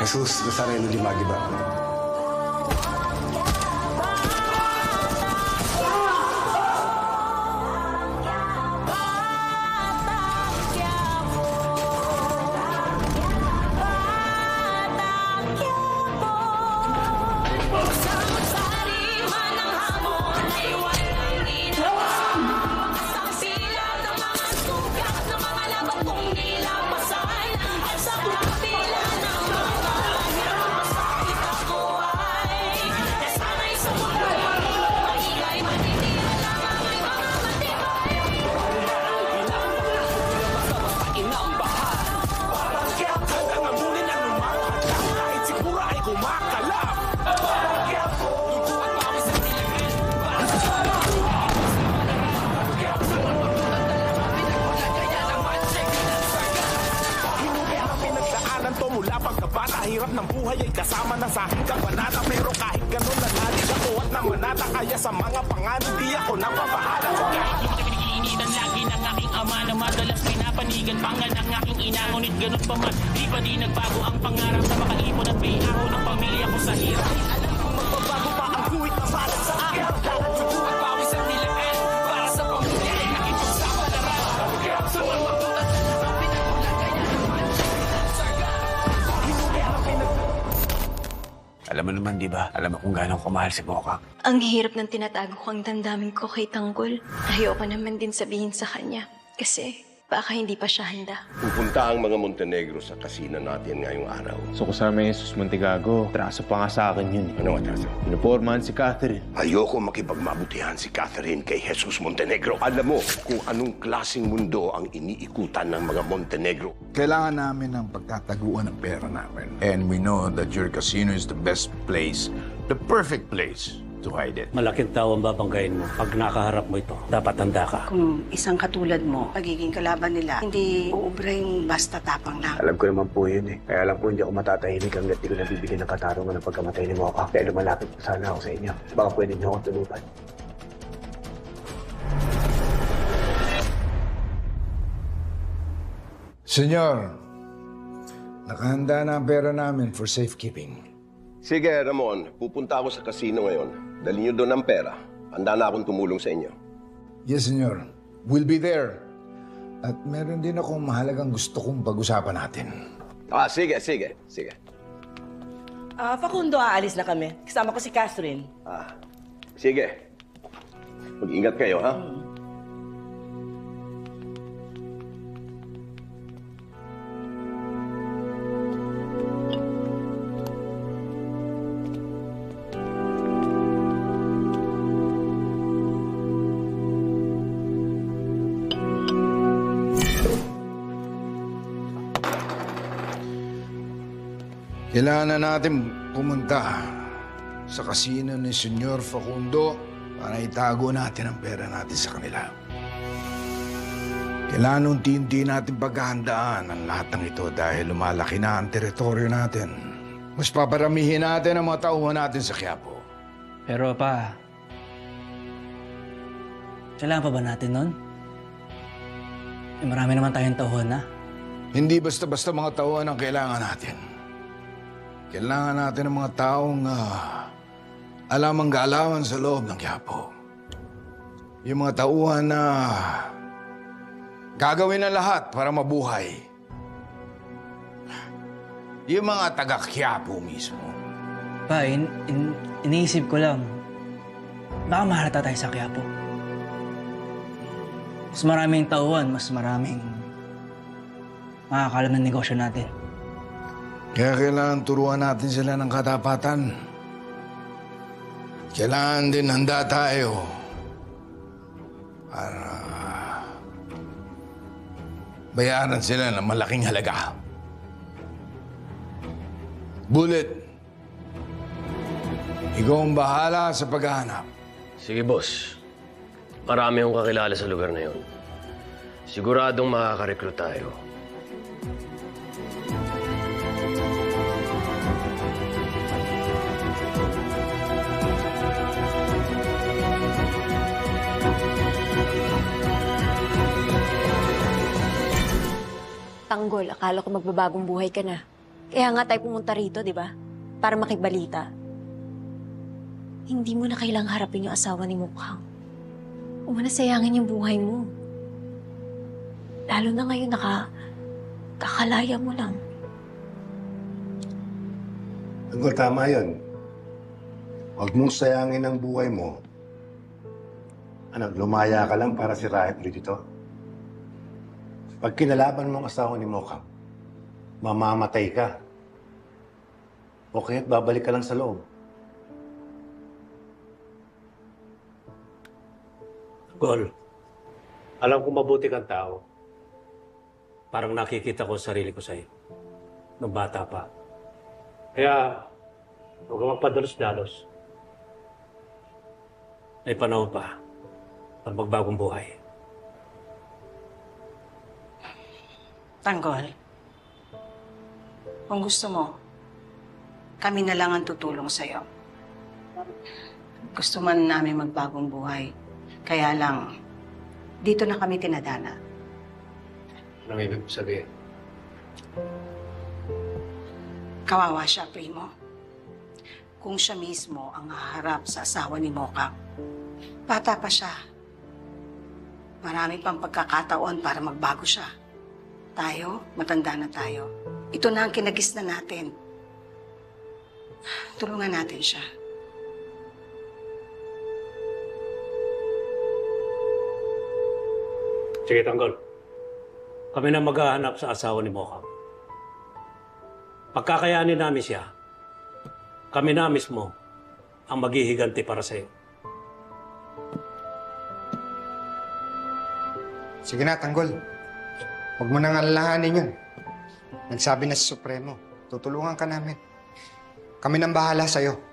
Jesus Nazareno di Magiba. Hirap ng buhay ay kasama na sa aking kabanata. Pero kahit ganun nanalig ako at namanata. Kaya sa mga panganib di ako napapahala. Kahit pinag-iinitan lagi ng aking ama na madalas pinapanigan pangal ng aking ina. Ngunit ganun pa man, di pa di nagbago ang pangarap na makaipon at may ako ng pamilya ko sa hirap. Alam ko magbabago pa ang kuwit na balat sa akin. Lahat suko at pawis at nilakan para sa pamilya ay nakipagsama na rin. Sa mga Alam mo naman, di ba? Alam mo kung gaano kamahal si Bokak. Ang hirap ng tinatago ko ang damdamin ko kay Tanggol. Ayoko naman din sabihin sa kanya. Kasi baka hindi pa siya handa. Pupunta ang mga Montenegro sa kasina natin ngayong araw. So kasama yung Jesus Montegago, traso pa nga sa akin yun eh. Ano atraso? Pinupormahan si Catherine. Ayoko makipagmabutihan si Catherine kay Jesus Montenegro. Alam mo kung anong klaseng mundo ang iniikutan ng mga Montenegro. Kailangan namin ng pagtataguan ng pera namin. And we know that your casino is the best place, the perfect place to hide it. Malaking tao ang babanggain mo. Pag nakaharap mo ito, dapat handa ka. Kung isang katulad mo, magiging kalaban nila, hindi uubra yung basta tapang lang. Alam ko naman po yun eh. Kaya alam ko hindi ako matatahimik hanggat di ko nabibigyan ng katarungan ng pagkamatay ni Bokak. Kaya lumalapit po sana ako sa inyo. Baka pwede niyo akong tulungan. Senyor, nakahanda na ang pera namin for safekeeping. Sige, Ramon. Pupunta ako sa kasino ngayon. Dali niyo doon ang pera. Handa na akong tumulong sa inyo. Yes, senyor. We'll be there. At meron din akong mahalagang gusto kong pag-usapan natin. Sige. Facundo, aalis na kami. Kasama ko si Catherine. Sige. Mag-ingat kayo, ha? Kailangan na natin pumunta sa kasino ni Senyor Facundo para itago natin ang pera natin sa kanila. Kailangan unti-unti natin paghahandaan ang lahat ng ito dahil lumalaki na ang teritoryo natin. Mas paparamihin natin ang mga tauhan natin sa Quiapo. Pero pa, kailangan pa ba natin nun? Marami naman tayong tauhan na. Hindi basta-basta mga tauhan ang kailangan natin. Kailangan natin ng mga taong alam ang galawan sa loob ng Quiapo. Yung mga tauhan na gagawin ang lahat para mabuhay. Yung mga taga-Quiapo mismo. Pa, iniisip ko lang, baka mahalata tayo sa Quiapo. Mas maraming tauhan, mas maraming makakalam ng negosyo natin. Kaya kailangan turuan natin sila ng katapatan. Kailangan din handa tayo para bayaran sila ng malaking halaga. Bullet, ikaw ang bahala sa paghahanap. Sige, boss. Marami akong kakilala sa lugar na yun. Siguradong makaka-recruit tayo. Tanggol, akala ko magbabagong buhay ka na. Kaya nga tayo pumunta rito, di ba? Para makibalita. Hindi mo na kailang harapin yung asawa ni Mukhang. Huwag mo na sayangin yung buhay mo. Lalo na ngayon kakalaya mo lang. Tanggol, tama yun. Huwag mong sayangin ang buhay mo. Ano, lumaya ka lang para sirahin ulit ito? Pag kinalaban mo ang asawa ni Mukhang, mamamatay ka. O kaya't babalik ka lang sa loob. Gol, alam ko mabuti kang tao. Parang nakikita ko sarili ko sa'yo. Nung bata pa. Kaya, huwag kang magpadalos-dalos. May panahon pa para magbagong buhay. Tanggol, kung gusto mo, kami na lang ang tutulong sa'yo. Gusto man namin magbagong buhay. Kaya lang, dito na kami tinadana. Anong ibig sabihin? Kawawa siya, Primo. Kung siya mismo ang haharap sa asawa ni Mukhang, bata pa siya. Marami pang pagkakataon para magbago siya. Tayo, matanda na tayo. Ito na ang kinagis na natin. Tulungan natin siya. Sige, Tanggol. Kami na maghahanap sa asawa ni Mukhang. Pagkakayanin namin siya, kami na mismo ang maghihiganti para sa'yo. Sige na, Tanggol. Huwag mo nang alalahanin yun. Nagsabi na si Supremo, tutulungan ka namin. Kami nang bahala sa'yo.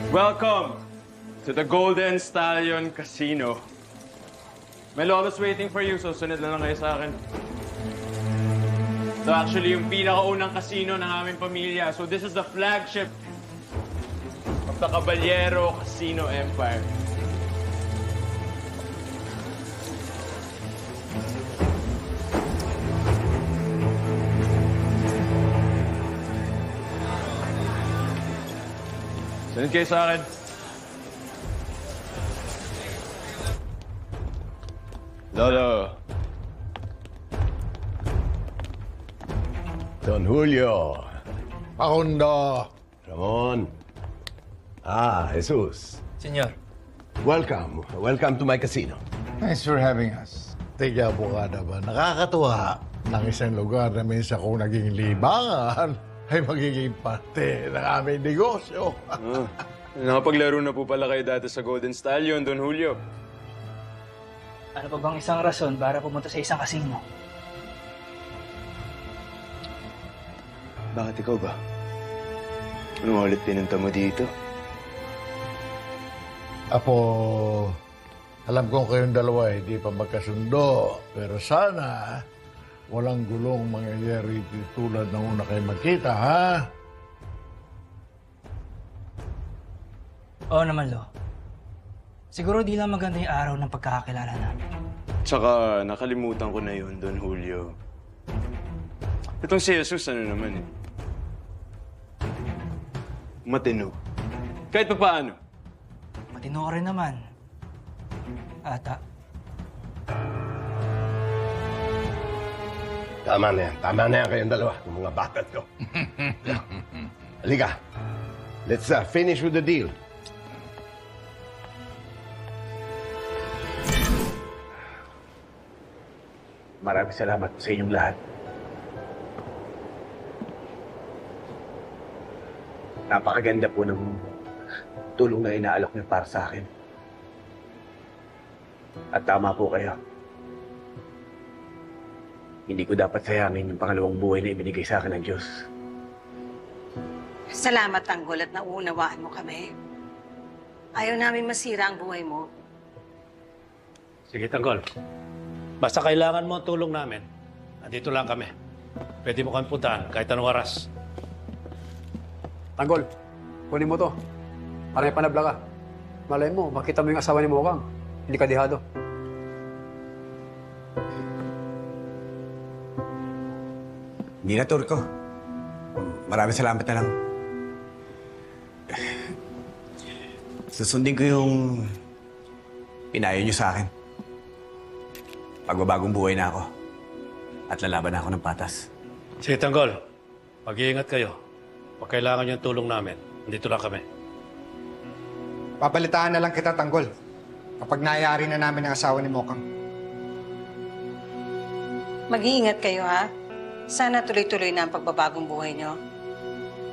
Welcome to the Golden Stallion Casino. May lolo's waiting for you, so sunod lang kayo sa akin. So actually, yung pinakaunang casino ng aming pamilya. So this is the flagship of the Caballero Casino Empire. Sunod kayo sa akin. Lolo. Don Julio. Pakundo. Ramon. Jesus. Senyor. Welcome. Welcome to my casino. Thanks for having us. Teka, Bukada ba? Nakakatuwa ng isang lugar na minsan kung naging libangan ay magiging parte ng aming negosyo. Nakapaglaro na po pala kayo dati sa Golden Stallion, Don Julio. Ano pa bang isang rason para pumunta sa isang casino? Bakit ikaw ba? Anong ulit pinunta mo dito? Apo, alam kong kayong dalawa hindi pa magkasundo. Pero sana walang gulong mangyayari tulad ng una kayo magkita, ha? Oo naman, Lo. Siguro di lang maganda yung araw ng pagkakakilala namin. Tsaka nakalimutan ko na yun, Don Julio. Itong si Jesus, ano naman eh. Matino. Kahit pa paano. Matino ka rin naman. Ata. Tama na yan. Tama na yan kayong dalawa, yung mga batat ko. Halika. Let's finish with the deal. Maraming salamat sa inyong lahat. Napakaganda po ng tulong na inaalok niyo para sa akin. At tama po kayo. Hindi ko dapat sayangin yung pangalawang buhay na ibinigay sa akin ng Diyos. Salamat, Tanggol, at nauunawaan mo kami. Ayaw namin masira ang buhay mo. Sige, Tanggol. Basta kailangan mo ang tulong namin. Nandito lang kami. Pwede mo kami puntahan kahit anong oras. Tanggol, kunin mo to. Para may panabla ka. Malay mo, makita mo yung asawa ni Mokang. Hindi ka dihado. Hindi na, Turco. Maraming salamat na lang. Susundin ko yung pinayo niyo sa akin. Pagbabagong buhay na ako. At lalaban na ako ng patas. Sige, Tanggol. Mag-iingat kayo. Pag kailangan niyo ang tulong namin, nandito lang kami. Babalitaan na lang kita, Tanggol. Kapag nayari na namin ang asawa ni Mokang. Mag-iingat kayo, ha? Sana tuloy-tuloy na ang pagbabagong buhay nyo.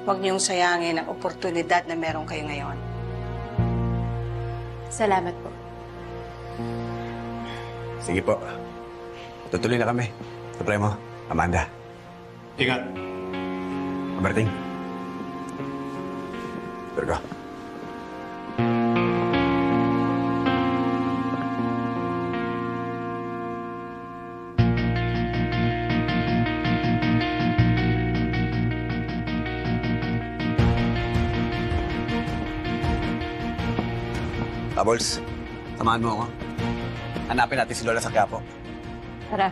Huwag niyong sayangin ang oportunidad na meron kayo ngayon. Salamat po. Sige po. Tutuloy na kami. Supremo, Amanda. Ingat. Marting. Turco. Tabols, samahan mo ako. Hanapin natin si Lola sa Quiapo. Tara.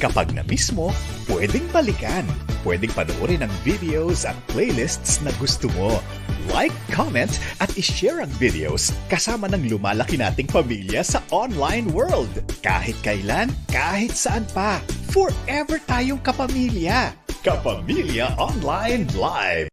Kapag na-miss mo, pwedeng balikan. Pwedeng panoorin ang videos at playlists na gusto mo. Like, comment, at ishare ang videos kasama ng lumalaki nating pamilya sa online world. Kahit kailan, kahit saan pa. Forever tayong kapamilya. Kapamilya Online Live.